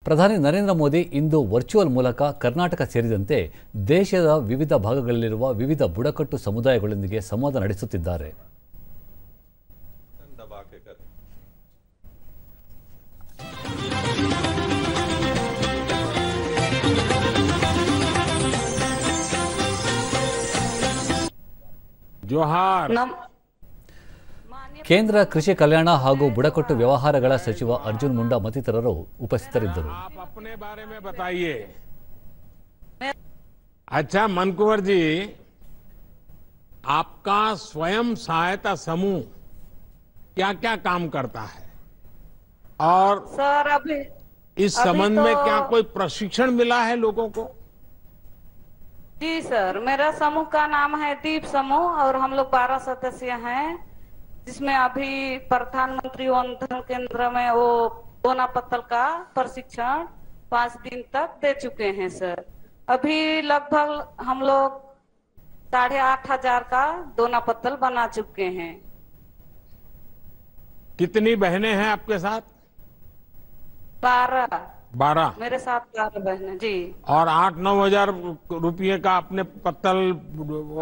ಪ್ರಧಾನಿ ನರೇಂದ್ರ ಮೋದಿ ಇಂದು ವರ್ಚುವಲ್ ಮೂಲಕ ಕರ್ನಾಟಕ ಸೇರಿದಂತೆ ದೇಶದ ವಿವಿಧ ಭಾಗಗಳಲ್ಲಿರುವ ವಿವಿಧ ಬುಡಕಟ್ಟು ಸಮುದಾಯಗಳೊಂದಿಗೆ ಸಂವಾದ ನಡೆಸುತ್ತಿದ್ದಾರೆ. ಕೇಂದ್ರ ಕೃಷಿ ಕಲ್ಯಾಣ ಹಾಗೂ ಬುಡಕಟ್ಟು ವ್ಯವಹಾರಗಳ ಸಚಿವ ಅರ್ಜುನ್ ಮುಂಡಾ ಮತ್ತಿತರರು ಉಪಸ್ಥಿತರಿದ್ದರು. अच्छा मन कुंवर जी, आपका स्वयं सहायता समूह क्या क्या काम करता है और सर अभी इस संबंध में क्या कोई प्रशिक्षण मिला है लोगों को? जी सर, मेरा समूह का नाम है दीप समूह और हम लोग 12 सदस्य हैं, जिसमें अभी प्रधानमंत्री वन धन केंद्र में वो दोना पत्तल का प्रशिक्षण 5 दिन तक दे चुके हैं सर. अभी लगभग हम लोग 8,500 का दोना पत्तल बना चुके हैं. कितनी बहनें हैं आपके साथ? 12 मेरे साथ 12 बहनें जी. और 8-9 हजार रुपये का आपने पत्तल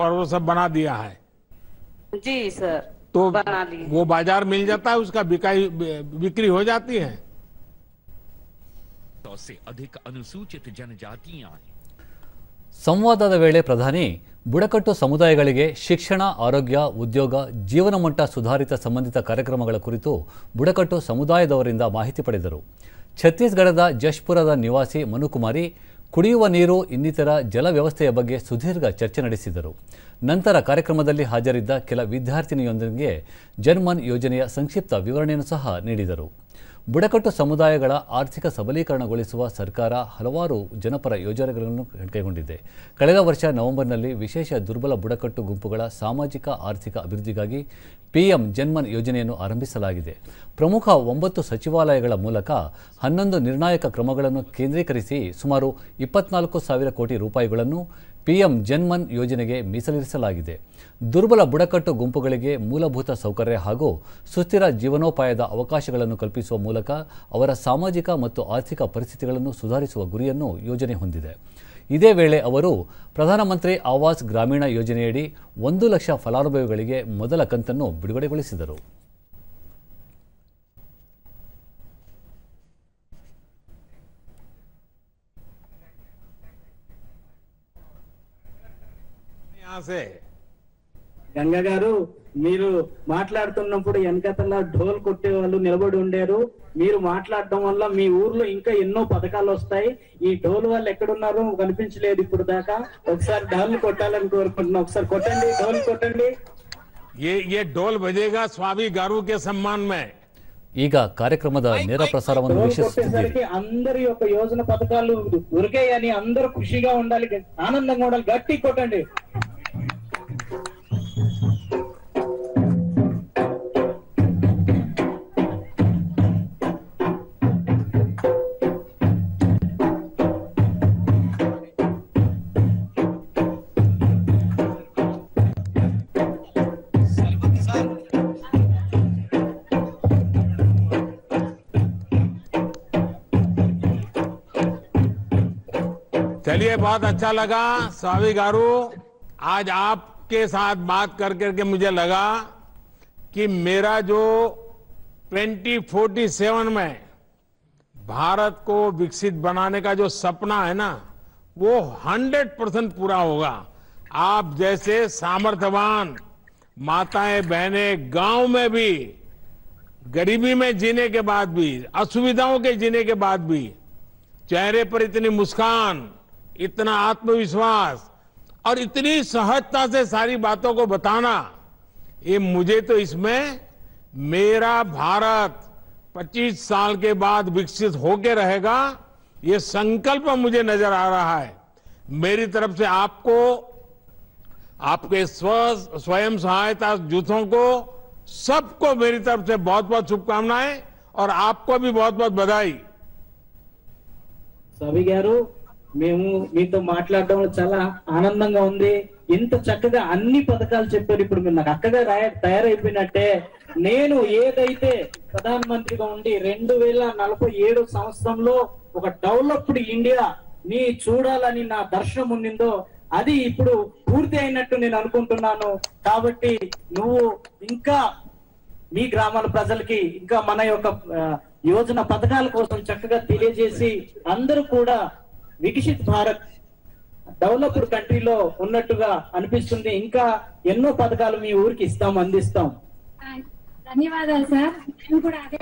और वो सब बना दिया है? जी सर, तो बना ली. वो बाजार मिल जाता है, उसका बिक्री हो जाती है? 100 से अधिक अनुसूचित जनजातियां हैं. ಸಂವಾದದ ವೇಳೆ ಪ್ರಧಾನಿ ಬುಡಕಟ್ಟು ಸಮುದಾಯಗಳಿಗೆ ಶಿಕ್ಷಣ, ಆರೋಗ್ಯ, ಉದ್ಯೋಗ, ಜೀವನ ಮಟ್ಟ ಸುಧಾರಿತ ಸಂಬಂಧಿತ ಕಾರ್ಯಕ್ರಮಗಳ ಕುರಿತು ಬುಡಕಟ್ಟು ಸಮುದಾಯದವರಿಂದ ಮಾಹಿತಿ ಪಡೆದರು. ಛತ್ತೀಸ್ಗಢದ ಜಶ್ಪುರದ ನಿವಾಸಿ ಮನುಕುಮಾರಿ ಕುಡಿಯುವ ನೀರು ಇನ್ನಿತರ ಜಲ ವ್ಯವಸ್ಥೆಯ ಬಗ್ಗೆ ಸುದೀರ್ಘ ಚರ್ಚೆ ನಡೆಸಿದರು. ನಂತರ ಕಾರ್ಯಕ್ರಮದಲ್ಲಿ ಹಾಜರಿದ್ದ ಕೆಲ ವಿದ್ಯಾರ್ಥಿನಿಯೊಂದಿಗೆ ಜನ್ಮನ್ ಯೋಜನೆಯ ಸಂಕ್ಷಿಪ್ತ ವಿವರಣೆಯನ್ನು ಸಹ ನೀಡಿದರು. ಬುಡಕಟ್ಟು ಸಮುದಾಯಗಳ ಆರ್ಥಿಕ ಸಬಲೀಕರಣಗೊಳಿಸುವ ಸರ್ಕಾರ ಹಲವಾರು ಜನಪರ ಯೋಜನೆಗಳನ್ನು ಕೈಗೊಂಡಿದೆ. ಕಳೆದ ವರ್ಷ ನವೆಂಬರ್ನಲ್ಲಿ ವಿಶೇಷ ದುರ್ಬಲ ಬುಡಕಟ್ಟು ಗುಂಪುಗಳ ಸಾಮಾಜಿಕ ಆರ್ಥಿಕ ಅಭಿವೃದ್ಧಿಗಾಗಿ ಪಿಎಂ ಜನ್ಮನ್ ಯೋಜನೆಯನ್ನು ಆರಂಭಿಸಲಾಗಿದೆ. ಪ್ರಮುಖ 9 ಸಚಿವಾಲಯಗಳ ಮೂಲಕ 11 ನಿರ್ಣಾಯಕ ಕ್ರಮಗಳನ್ನು ಕೇಂದ್ರೀಕರಿಸಿ ಸುಮಾರು 24,000 ಕೋಟಿ ರೂಪಾಯಿಗಳನ್ನು ಪಿಎಂ ಜನ್ಮನ್ ಯೋಜನೆಗೆ ಮೀಸಲಿರಿಸಲಾಗಿದೆ. ದುರ್ಬಲ ಬುಡಕಟ್ಟು ಗುಂಪುಗಳಿಗೆ ಮೂಲಭೂತ ಸೌಕರ್ಯ ಹಾಗೂ ಸುಸ್ಥಿರ ಜೀವನೋಪಾಯದ ಅವಕಾಶಗಳನ್ನು ಕಲ್ಪಿಸುವ ಮೂಲಕ ಅವರ ಸಾಮಾಜಿಕ ಮತ್ತು ಆರ್ಥಿಕ ಪರಿಸ್ಥಿತಿಗಳನ್ನು ಸುಧಾರಿಸುವ ಗುರಿಯನ್ನು ಯೋಜನೆ ಹೊಂದಿದೆ. ಇದೇ ವೇಳೆ ಅವರು ಪ್ರಧಾನಮಂತ್ರಿ ಆವಾಸ್ ಗ್ರಾಮೀಣ ಯೋಜನೆಯಡಿ 1 ಲಕ್ಷ ಫಲಾನುಭವಿಗಳಿಗೆ ಮೊದಲ ಕಂತನ್ನು ಬಿಡುಗಡೆಗೊಳಿಸಿದರು. గంగా గారు, మీరు మాట్లాడుతున్నప్పుడు వెనకతల ఢోల్ కొట్టే వాళ్ళు నిలబడి ఉండారు. మీరు మాట్లాడడం వల్ల మీ ఊర్లో ఇంకా ఎన్నో పథకాలు వస్తాయి. ఈ ఢోల్ వాళ్ళు ఎక్కడున్నారో కనిపించలేదు ఇప్పుడు దాకా. ఒకసారి ఢోల్ కొట్టాలని కోరుకుంటున్నాం. ఒకసారి కొట్టండి, ఢోల్ కొట్టండి. ये ढोल बजेगा स्वामी गारू के सम्मान में. ಈಗ ಕಾರ್ಯಕ್ರಮದ ನೇರ ಪ್ರಸಾರವನ್ನು ವೀಕ್ಷಿಸುತ್ತಿದ್ದೀರಿ. అందరి యొక్క యోజన పథకాలు దొరికాయని అందరూ ఖుషిగా ఉండాలి, ఆనందంగా ఉండాలి. గట్టి కొట్టండి. चलिए, बहुत अच्छा लगा स्वामी गारू. आज आपके साथ बात कर करके मुझे लगा कि मेरा जो 2047 में भारत को विकसित बनाने का जो सपना है ना, वो 100% पूरा होगा. आप जैसे सामर्थ्यवान माताएं बहनें गांव में भी गरीबी में जीने के बाद भी, असुविधाओं के जीने के बाद भी चेहरे पर इतनी मुस्कान, इतना आत्मविश्वास और इतनी सहजता से सारी बातों को बताना, ये मुझे तो इसमें मेरा भारत 25 साल के बाद विकसित होके रहेगा, ये संकल्प मुझे नजर आ रहा है. मेरी तरफ से आपको, आपके स्वयं सहायता जूथों को, सबको मेरी तरफ से बहुत बहुत शुभकामनाएं और आपको भी बहुत बहुत बधाई. स्वामी गारू, మేము మీతో మాట్లాడడం చాలా ఆనందంగా ఉంది. ఇంత చక్కగా అన్ని పథకాలు చెప్పారు. ఇప్పుడు మీరు నాకు అక్కగా తయారైపోయినట్టే. నేను ఏదైతే ప్రధానమంత్రిగా ఉండి 2047 సంవత్సరంలో ఒక డెవలప్డ్ ఇండియా ని చూడాలని నా దర్శనం ఉండిందో అది ఇప్పుడు పూర్తి అయినట్టు నేను అనుకుంటున్నాను. కాబట్టి నువ్వు ఇంకా మీ గ్రామాల ప్రజలకి ఇంకా మన యొక్క యోజన పథకాల కోసం చక్కగా తెలియజేసి అందరూ కూడా వికసిత్ భారత్ డెవలప్డ్ కంట్రీలో ఉన్నట్టుగా అనిపిస్తుంది. ఇంకా ఎన్నో పథకాలు మీ ఊరికి అందిస్తాం. ధన్యవాదాలు సార్. నేను కూడా అదే